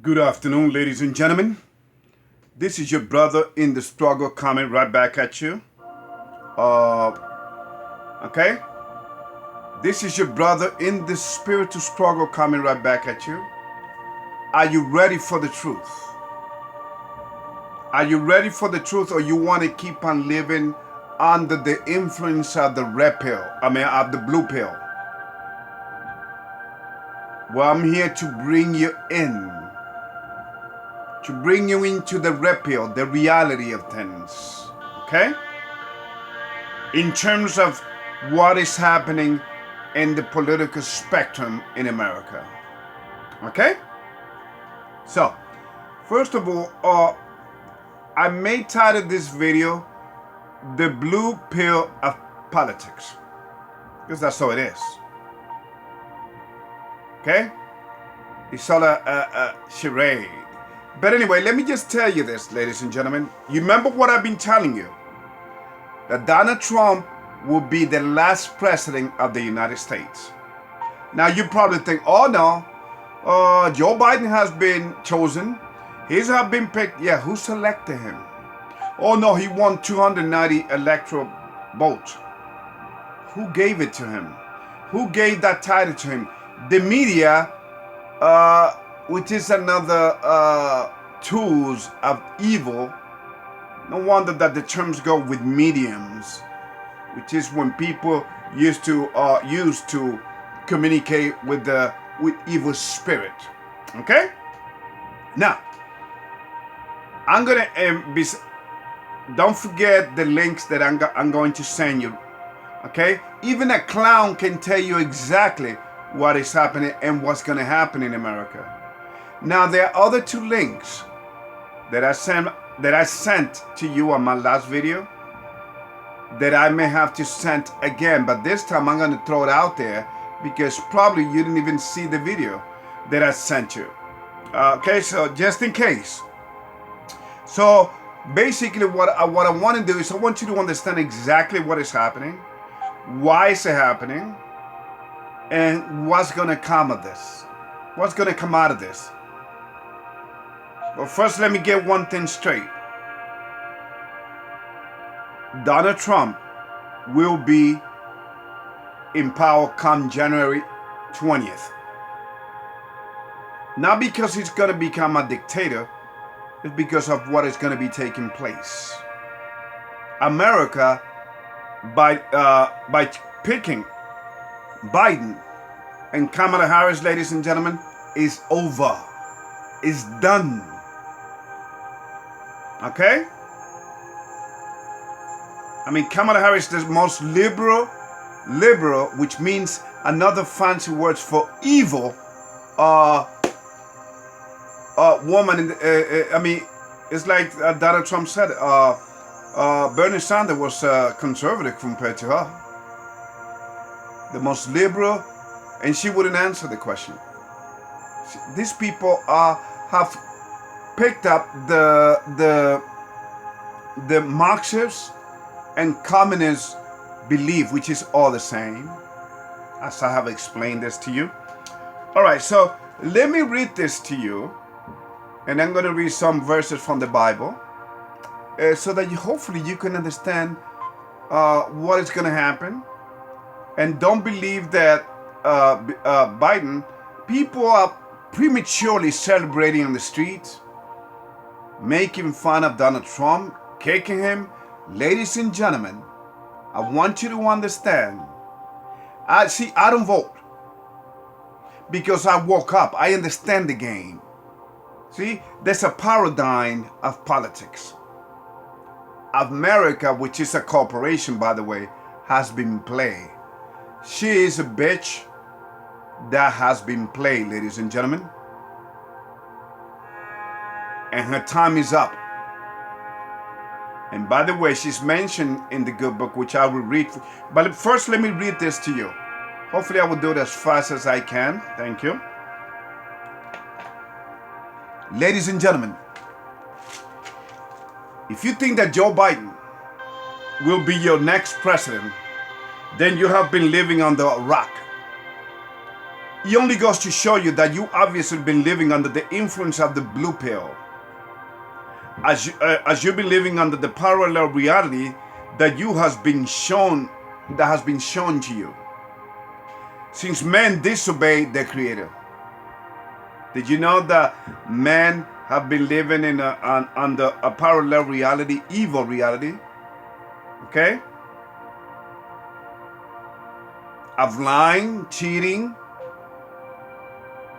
Good afternoon, ladies and gentlemen. This is your brother in the struggle coming right back at you. Okay? This is your brother in the spiritual struggle coming right back at you. Are you ready for the truth? Are you ready for the truth, or you want to keep on living under the influence of the red pill? Of the blue pill? Well, I'm here to bring you in. To bring you into the red pill, the reality of things. Okay? In terms of what is happening in the political spectrum in America. Okay? So, first of all, I may title this video, The Blue Pill of Politics. Because that's how it is. Okay? It's all a charade. But anyway, let me just tell you this, ladies and gentlemen. You remember what I've been telling you? That Donald Trump will be the last president of the United States. Now you probably think, oh no, Joe Biden has been chosen. He's have been picked. Yeah, who selected him? Oh no, he won 290 electoral votes. Who gave it to him? Who gave that title to him? The media, which is another tools of evil. No wonder that the terms go with mediums, which is when people used to communicate with evil spirit. Okay. Now, I'm gonna don't forget the links that I'm going to send you. Okay. Even a clown can tell you exactly what is happening and what's going to happen in America. Now, there are other two links that I sent to you on my last video that I may have to send again, but this time I'm going to throw it out there because probably you didn't even see the video that I sent you. Okay, so just in case. So basically what I want to do is I want you to understand exactly what is happening, why is it happening, and what's going to come of this. What's going to come out of this? But first, let me get one thing straight. Donald Trump will be in power come January 20th. Not because he's going to become a dictator, it's because of what is going to be taking place. America, by picking Biden and Kamala Harris, ladies and gentlemen, is over. Is done. Okay? I mean, Kamala Harris is the most liberal, which means another fancy word for evil, woman. It's like Donald Trump said, Bernie Sanders was conservative compared to her. The most liberal, and she wouldn't answer the question. These people have picked up the Marxist and communist belief, which is all the same, as I have explained this to you. All right, so let me read this to you, and I'm going to read some verses from the Bible, so that hopefully you can understand what is going to happen. And don't believe that Biden, people are prematurely celebrating on the streets, making fun of Donald Trump, kicking him. Ladies and gentlemen, I want you to understand. I don't vote because I woke up. I understand the game. See, there's a paradigm of politics. America, which is a corporation, by the way, has been played. She is a bitch that has been played, ladies and gentlemen. And her time is up. And by the way, she's mentioned in the good book, which I will read. But first, let me read this to you. Hopefully, I will do it as fast as I can. Thank you. Ladies and gentlemen, if you think that Joe Biden will be your next president, then you have been living under a rock. It only goes to show you that you obviously been living under the influence of the blue pill. As you've been living under the parallel reality that has been shown to you. Since men disobeyed their creator. Did you know that men have been living in under a parallel reality, evil reality? Okay? Of lying, cheating,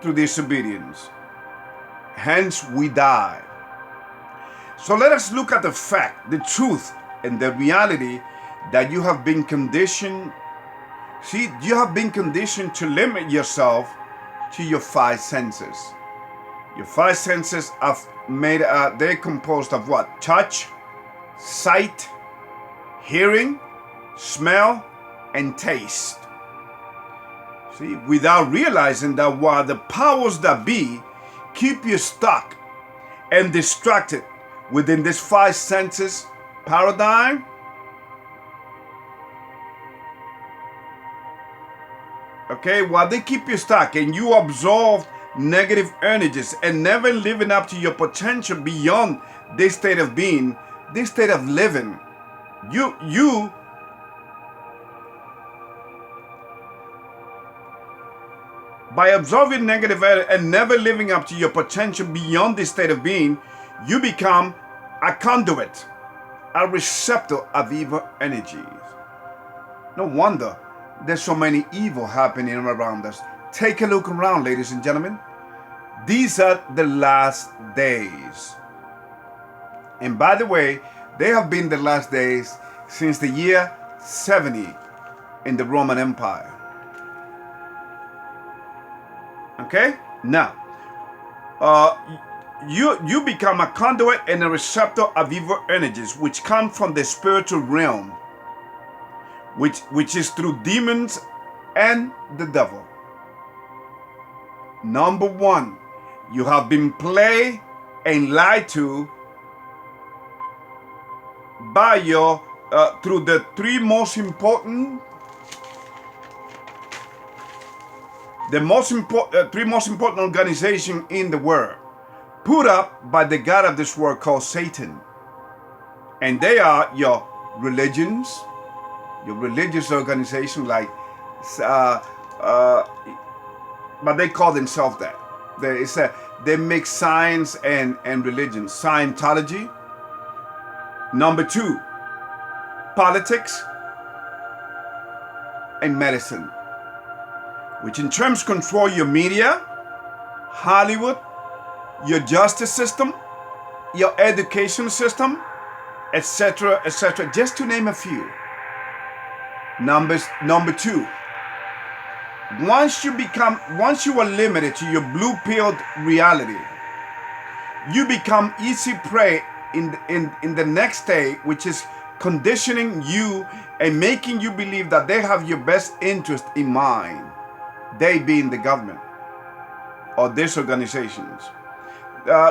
through disobedience. Hence we die. So let us look at the fact, the truth, and the reality that you have been conditioned. See, you have been conditioned to limit yourself to your five senses. Your five senses are they're composed of what? Touch, sight, hearing, smell, and taste. See, without realizing that while the powers that be keep you stuck and distracted within this five senses paradigm, okay, while they keep you stuck and you absorb negative energies and never living up to your potential beyond this state of being, this state of living, you by absorbing negative and never living up to your potential beyond this state of being, you become a conduit, a receptor of evil energies. No wonder there's so many evil happening around us. Take a look around, ladies and gentlemen. These are the last days. And by the way, they have been the last days since the year 70 in the Roman Empire. Okay? Now, you become a conduit and a receptor of evil energies which come from the spiritual realm, which is through demons and the devil. Number one, you have been played and lied to by your through the three most important organizations in the world, put up by the God of this world called Satan. And they are your religions, your religious organization, like but they call themselves that. They mix science and religion. Scientology. Number two, politics and medicine, which in terms control your media, Hollywood, your justice system, your education system, etc., etc., just to name a few. Number two, once you are limited to your blue-pilled reality, you become easy prey in the next day, which is conditioning you and making you believe that they have your best interest in mind. They being the government or these organizations.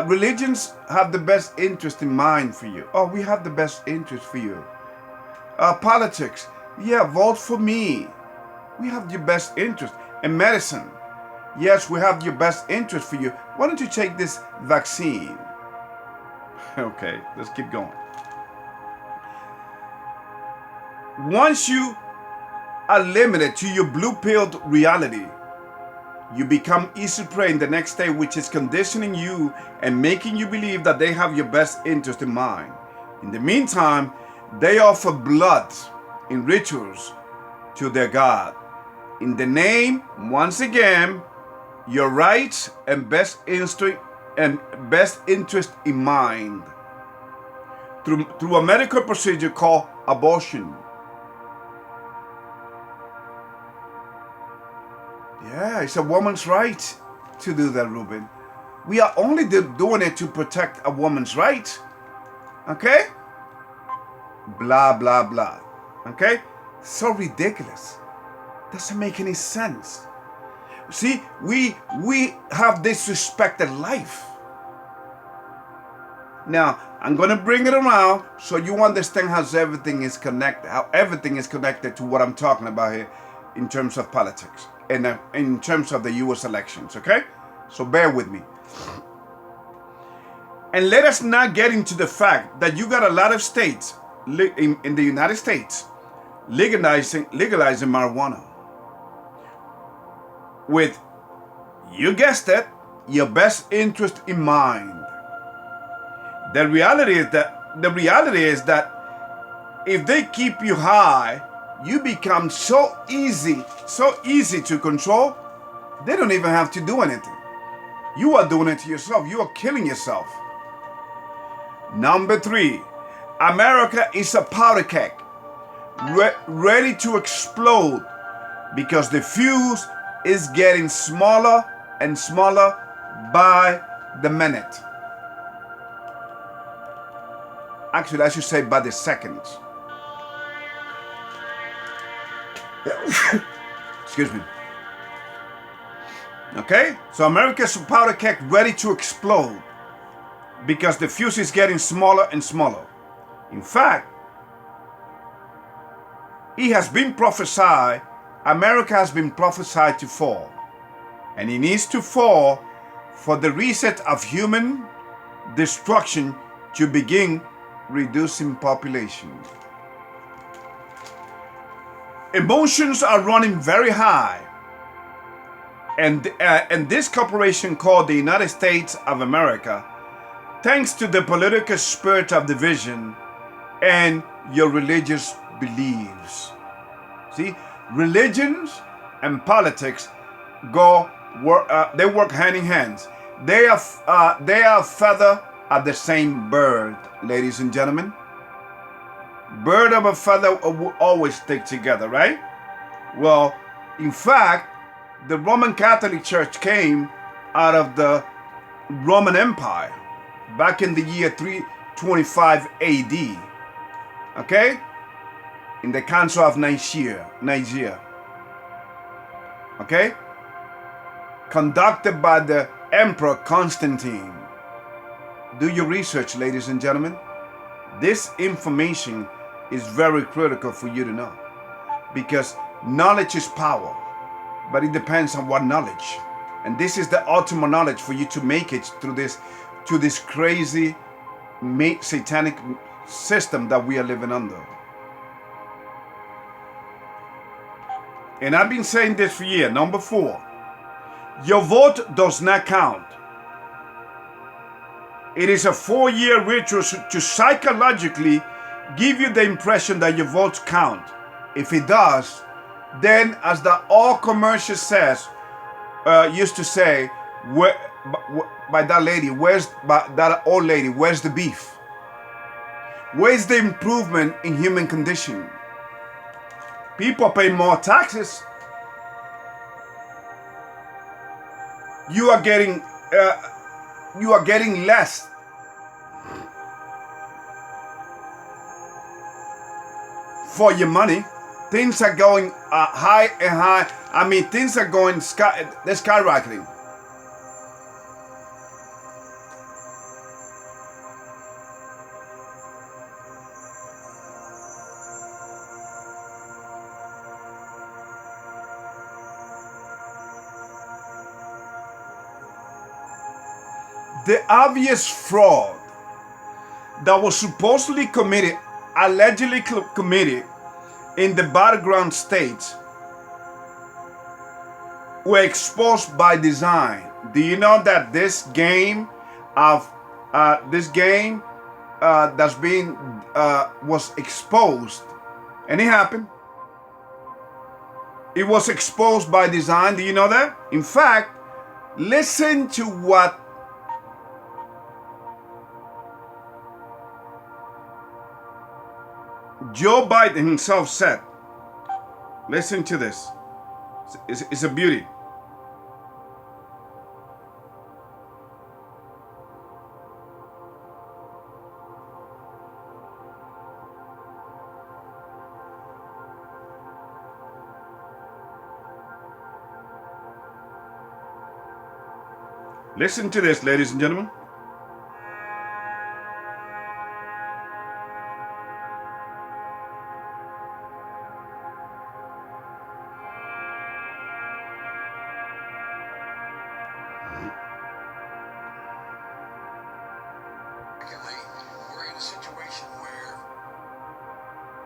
Religions have the best interest in mind for you. Oh, we have the best interest for you. Politics, yeah, vote for me. We have your best interest. And medicine, yes, we have your best interest for you. Why don't you take this vaccine? Okay, let's keep going. Once you are limited to your blue-pilled reality, you become easy prey in the next day, which is conditioning you and making you believe that they have your best interest in mind. In the meantime, they offer blood in rituals to their God. In the name, once again, your rights and best interest in mind. Through a medical procedure called abortion. Yeah, it's a woman's right to do that, Ruben. We are only doing it to protect a woman's rights. Okay? Blah, blah, blah. Okay? So ridiculous. Doesn't make any sense. See, we have disrespected life. Now, I'm going to bring it around so you understand how everything is connected to what I'm talking about here in terms of politics. in terms of the U.S. elections, okay? So bear with me. And let us not get into the fact that you got a lot of states in the United States legalizing marijuana with, you guessed it, your best interest in mind. The reality is that if they keep you high, you become so easy to control, they don't even have to do anything. You are doing it to yourself. You are killing yourself. Number 3, America is a powder keg, ready to explode because the fuse is getting smaller and smaller by the minute. Actually, I should say by the seconds. Excuse me. Okay? So America's powder keg ready to explode because the fuse is getting smaller and smaller. In fact, it has been prophesied, America has been prophesied to fall. And it needs to fall for the reset of human destruction to begin reducing population. Emotions are running very high. And this corporation called the United States of America, thanks to the political spirit of division and your religious beliefs. See, religions and politics they work hand in hand. They are feather of the same bird, ladies and gentlemen. Bird of a feather will always stick together, right? Well, in fact, the Roman Catholic Church came out of the Roman Empire back in the year 325 AD. Okay? In the Council of Nicaea. Okay? Conducted by the Emperor Constantine. Do your research, ladies and gentlemen. This information is very critical for you to know, because knowledge is power, but it depends on what knowledge. And this is the ultimate knowledge for you to make it through this crazy satanic system that we are living under. And I've been saying this for years. Number 4, your vote does not count. It is a 4-year ritual to psychologically give you the impression that your votes count. If it does, then as the old commercial used to say, by that old lady, where's the beef? Where's the improvement in human condition? People pay more taxes. You are getting less. For your money. Things are going high and high. I mean, things are going they're skyrocketing. The obvious fraud that was supposedly allegedly committed in the battleground states were exposed by design. Do you know that this game that's being was exposed, and it happened? It was exposed by design. Do you know that? In fact, listen to what Joe Biden himself said. Listen to this. It's a beauty. Listen to this, ladies and gentlemen.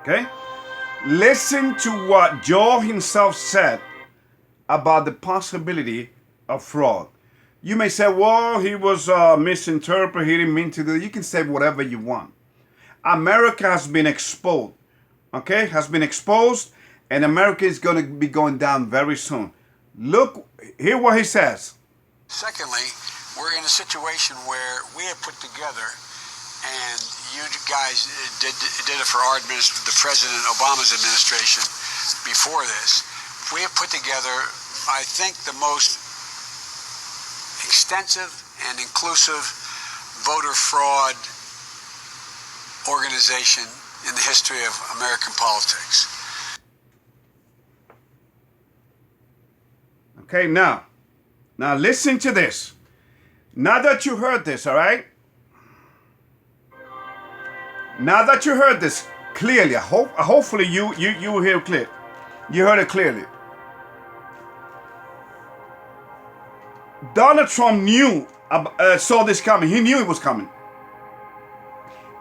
Okay? Listen to what Joe himself said about the possibility of fraud. You may say, well, he was misinterpreted, he didn't mean to do it. You can say whatever you want. America has been exposed, okay? Has been exposed, and America is going to be going down very soon. Look, hear what he says. Secondly, we're in a situation where we have put together, and you guys did it for our administration, the President Obama's administration before this. We have put together, I think, the most extensive and inclusive voter fraud organization in the history of American politics. Okay, now listen to this. Now that you heard this, all right? Now that you heard this clearly, hopefully you hear it clear. You heard it clearly. Donald Trump saw this coming. He knew it was coming.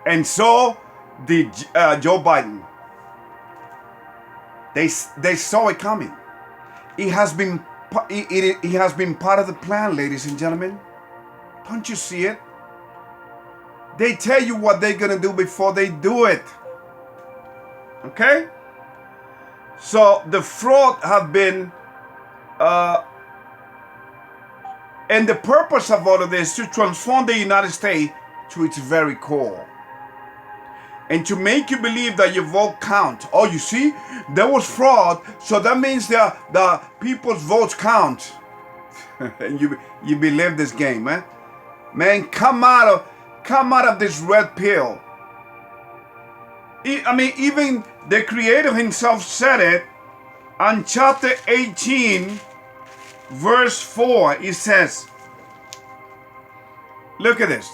And so did Joe Biden. They saw it coming. It has been part of the plan, ladies and gentlemen. Don't you see it? They tell you what they're going to do before they do it. Okay? So the fraud have been, and the purpose of all of this is to transform the United States to its very core. And to make you believe that your vote count. Oh, you see, there was fraud, so that means the people's votes count. And you believe this game, man. Man, come out of this red pill. I mean, even the Creator himself said it on chapter 18, verse 4. He says, look at this.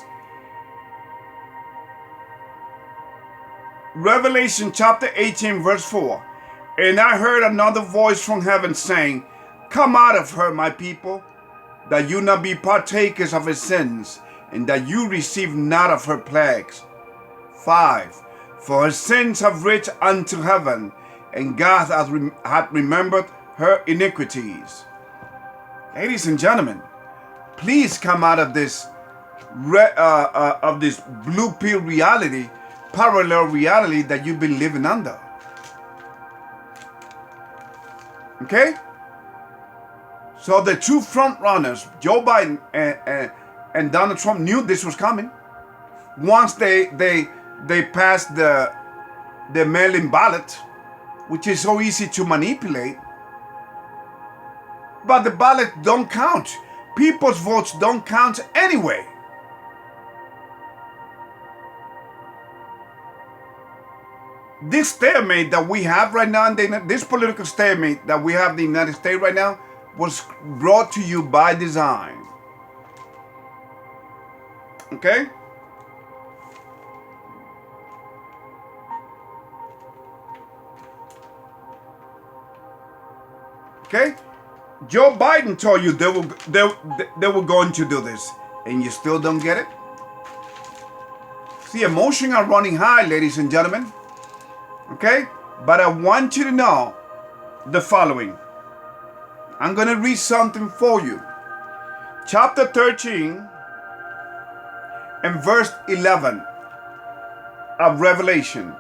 Revelation chapter 18, verse 4. And I heard another voice from heaven saying, come out of her, my people, that you not be partakers of her sins, and that you receive not of her plagues. 5. For her sins have reached unto heaven, and God hath remembered her iniquities. Ladies and gentlemen, please come out of this blue pill reality, parallel reality that you've been living under. Okay? So the two front runners, Joe Biden and Donald Trump, knew this was coming. Once they passed the mail-in ballot, which is so easy to manipulate. But the ballot don't count. People's votes don't count anyway. This stalemate that we have right now, this political stalemate that we have in the United States right now, was brought to you by design. Okay? Okay? Joe Biden told you they were going to do this, and you still don't get it? See, emotions are running high, ladies and gentlemen. Okay? But I want you to know the following. I'm going to read something for you. Chapter 13 and verse 11 of Revelation.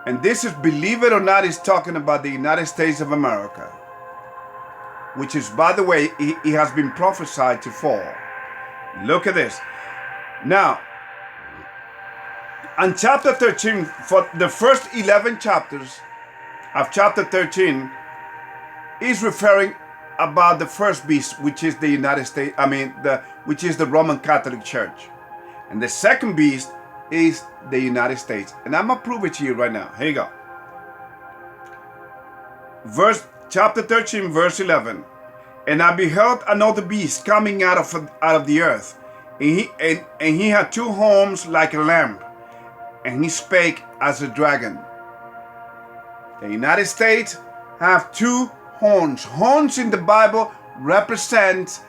And this is, believe it or not, is talking about the United States of America, which is, by the way, it has been prophesied to fall. Look at this. Now, on chapter 13, for the first 11 chapters of chapter 13, is referring about the first beast, which is the United States, which is the Roman Catholic Church. And the second beast is the United States. And I'm going to prove it to you right now. Here you go. Chapter 13, verse 11. And I beheld another beast coming out of the earth. And he had two horns like a lamb. And he spake as a dragon. The United States have two horns. Horns in the Bible represent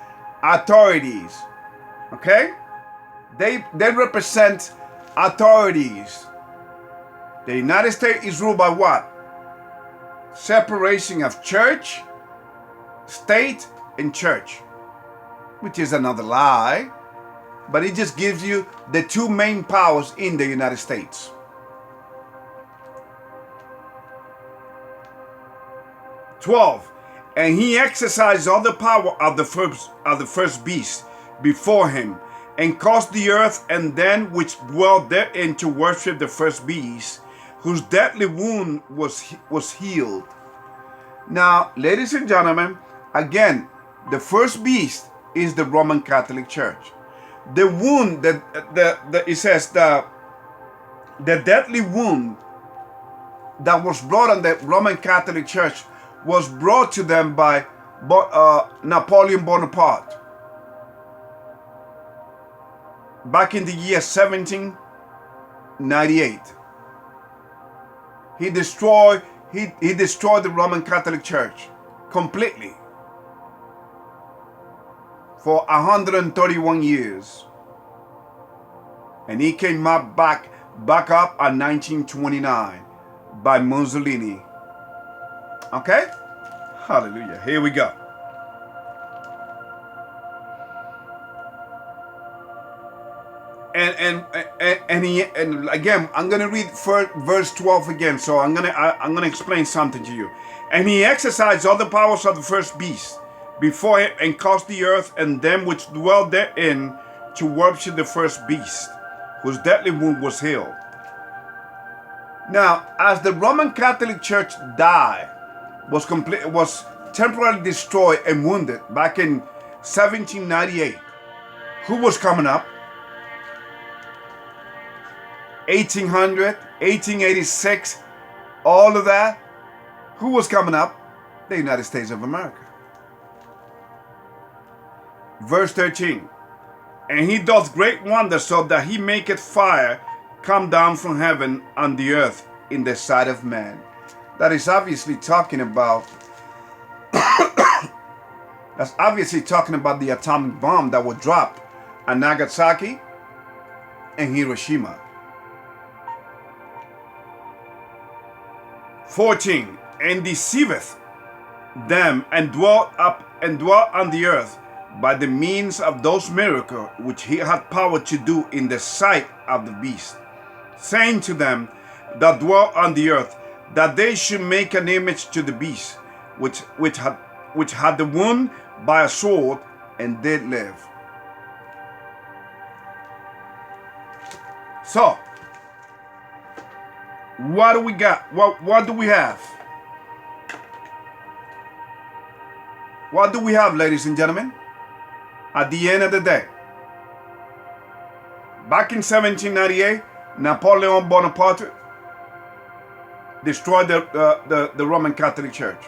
authorities. Okay? They represent authorities. The United States is ruled by what? Separation of church, state, and church, which is another lie, but it just gives you the two main powers in the United States. 12. And he exercised all the power of the first beast before him, and caused the earth and them which dwelt therein to worship the first beast, whose deadly wound was healed. Now, ladies and gentlemen, again, the first beast is the Roman Catholic Church. The wound that it says the deadly wound that was brought on the Roman Catholic Church was brought to them by Napoleon Bonaparte back in the year 1798. He destroyed the Roman Catholic Church completely for 131 years. And he came back up in 1929 by Mussolini. Okay? Hallelujah. Here we go. And again, I'm gonna read verse 12 again. So I'm gonna explain something to you. And he exercised all the powers of the first beast before him, and caused the earth and them which dwell therein to worship the first beast, whose deadly wound was healed. Now, as the Roman Catholic Church died, was temporarily destroyed and wounded back in 1798, who was coming up? 1800, 1886, all of that. Who was coming up? The United States of America. Verse 13. And he doth great wonders, so that he maketh fire come down from heaven on the earth in the sight of man. That is obviously talking about the atomic bomb that was dropped at Nagasaki and Hiroshima. 14. And deceiveth them and dwell on the earth by the means of those miracles which he had power to do in the sight of the beast, saying to them that dwell on the earth, that they should make an image to the beast, which had the wound by a sword and did live. So, what do we got? What do we have? What do we have, ladies and gentlemen? At the end of the day, back in 1798, Napoleon Bonaparte destroyed the Roman Catholic Church.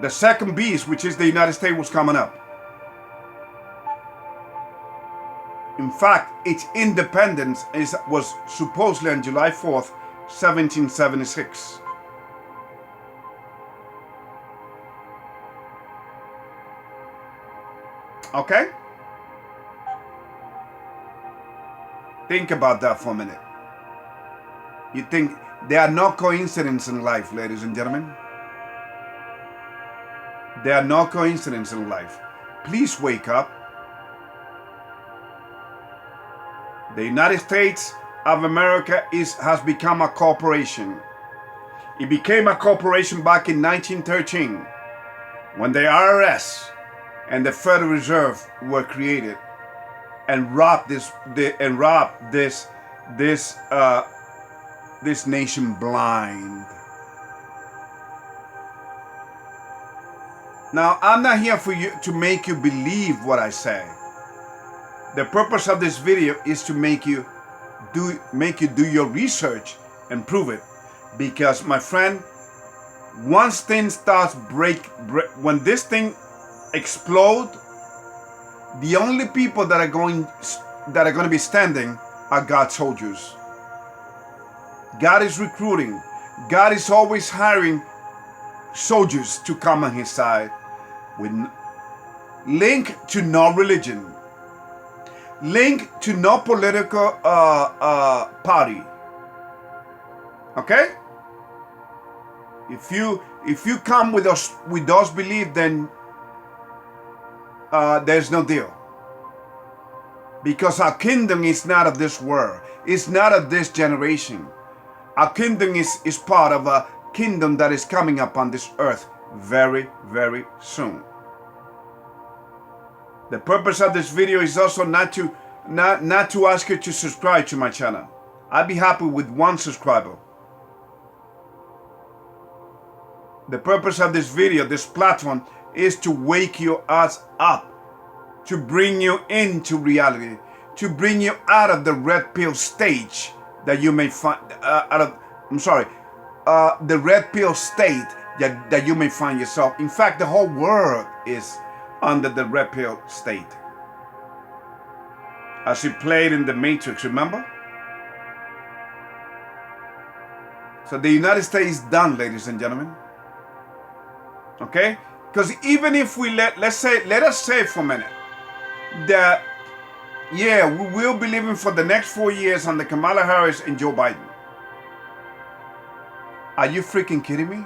The second beast, which is the United States, was coming up. In fact, its independence was supposedly on July 4th, 1776. Okay? Think about that for a minute. You think there are no coincidences in life, ladies and gentlemen? There are no coincidences in life. Please wake up. The United States of America has become a corporation. It became a corporation back in 1913 when the IRS and the Federal Reserve were created and robbed this nation blind. Now, I'm not here for you to make you believe what I say. The purpose of this video is to make you do your research and prove it. Because, my friend, once things starts when this thing explode, the only people that are going to be standing are God's soldiers. God is recruiting. God is always hiring soldiers to come on his side, with link to no religion, link to no political party, Okay? If you come with those beliefs, then there's no deal. Because our kingdom is not of this world. It's not of this generation. Our kingdom is part of a kingdom that is coming upon this earth very, very soon. The purpose of this video is also not to ask you to subscribe to my channel. I'd be happy with 1 subscriber. The purpose of this video, this platform, is to wake your ass up, to bring you into reality, to bring you out of the red pill stage that you may find the red pill state that you may find yourself. In fact, the whole world is under the red pill state. As he played in the Matrix, remember? So the United States is done, ladies and gentlemen. Okay? Because even if we let us say for a minute that, yeah, we will be living for the next 4 years under Kamala Harris and Joe Biden. Are you freaking kidding me?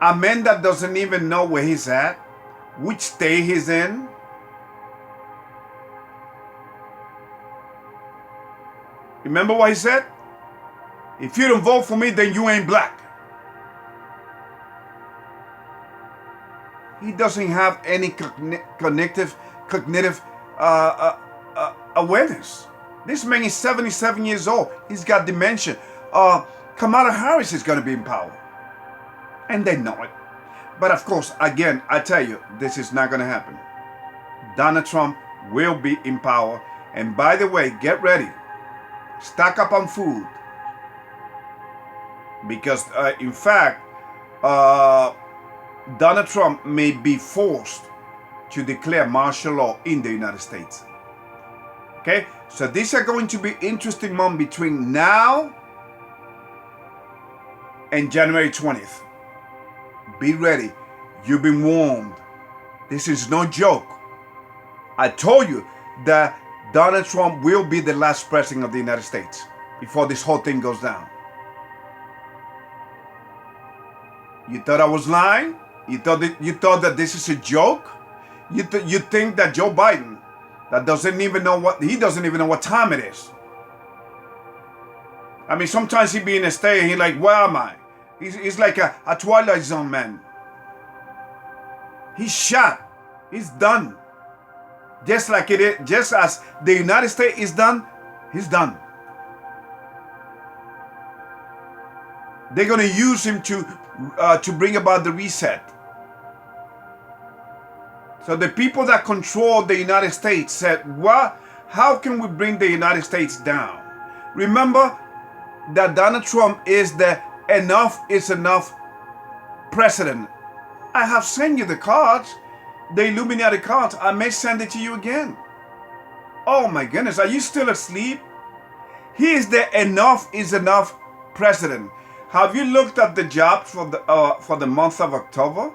A man that doesn't even know where he's at, which state he's in. Remember what he said? If you don't vote for me, then you ain't black. He doesn't have any cognitive awareness. This man is 77 years old. He's got dementia. Kamala Harris is going to be in power. And they know it. But of course, again, I tell you, this is not going to happen. Donald Trump will be in power. And by the way, get ready. Stock up on food. Because in fact, Donald Trump may be forced to declare martial law in the United States. Okay? So these are going to be interesting months between now and January 20th. Be ready. You've been warned. This is no joke. I told you that Donald Trump will be the last president of the United States before this whole thing goes down. You thought I was lying? You thought that this is a joke? You think that Joe Biden, that doesn't even know what time it is. I mean, sometimes he be in a state and he's like, where am I? He's like a Twilight Zone man. He's shot. He's done. Just like it is, just as the United States is done, he's done. They're going to use him to bring about the reset. So the people that control the United States said, what? How can we bring the United States down? Remember that Donald Trump is the enough is enough president. I have sent you the cards, the Illuminati cards. I may send it to you again. Oh my goodness, are you still asleep? He is the enough is enough president. Have you looked at the jobs for the month of October?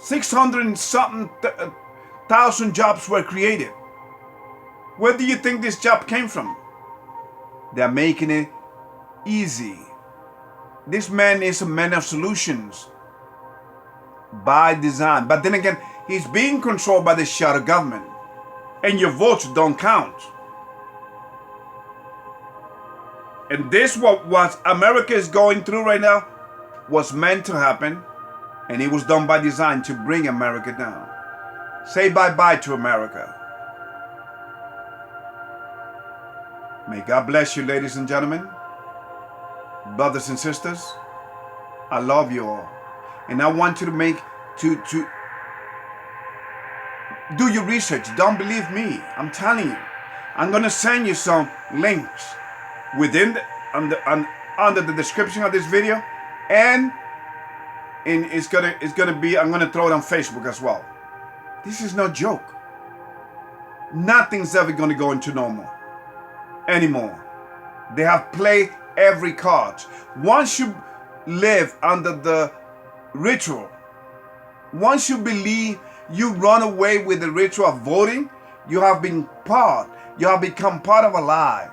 600 and something thousand jobs were created. Where do you think this job came from? They're making it easy. This man is a man of solutions by design. But then again, he's being controlled by the shadow government. And your votes don't count. And this what America is going through right now was meant to happen. And it was done by design to bring America down. Say bye-bye to America. May God bless you, ladies and gentlemen. Brothers and sisters, I love you all. And I want you to do your research. Don't believe me. I'm telling you. I'm going to send you some links within under the description of this video, and it's gonna be, I'm gonna throw it on Facebook as well. This is no joke. Nothing's ever gonna go into normal anymore. They have played every card. Once you live under the ritual, once you believe you run away with the ritual of voting, you have become part of a lie.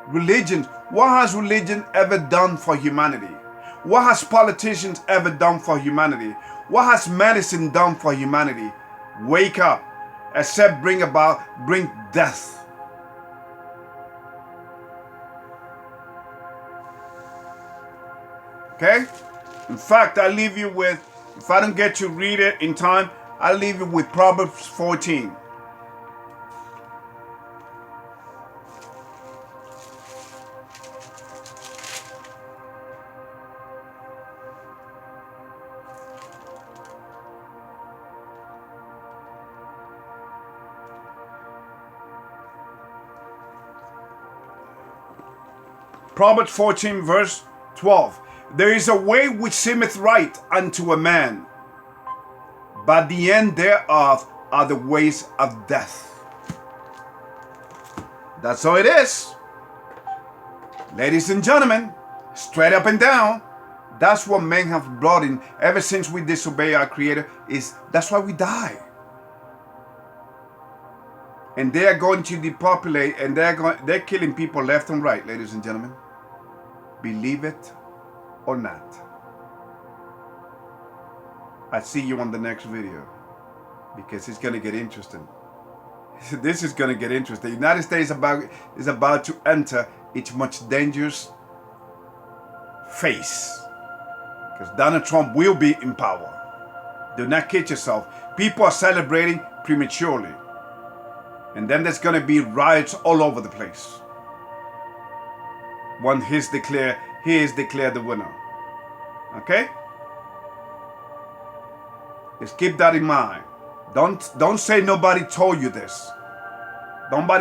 religions. What has religion ever done for humanity? What has politicians ever done for humanity? What has medicine done for humanity? Wake up, except bring death. Okay? In fact, I leave you with, if I don't get to read it in time, I'll leave you with Proverbs 14. Proverbs 14 verse 12. There is a way which seemeth right unto a man, but the end thereof are the ways of death. That's how it is. Ladies and gentlemen, straight up and down, that's what men have brought in ever since we disobey our Creator. That's why we die. And they are going to depopulate, and they're killing people left and right, ladies and gentlemen. Believe it or not. I'll see you on the next video, because it's going to get interesting. This is going to get interesting. The United States is about to enter its much dangerous phase, because Donald Trump will be in power. Do not kid yourself. People are celebrating prematurely, and then there's going to be riots all over the place when he is declared the winner. Okay? Just keep that in mind. Don't say nobody told you this. Nobody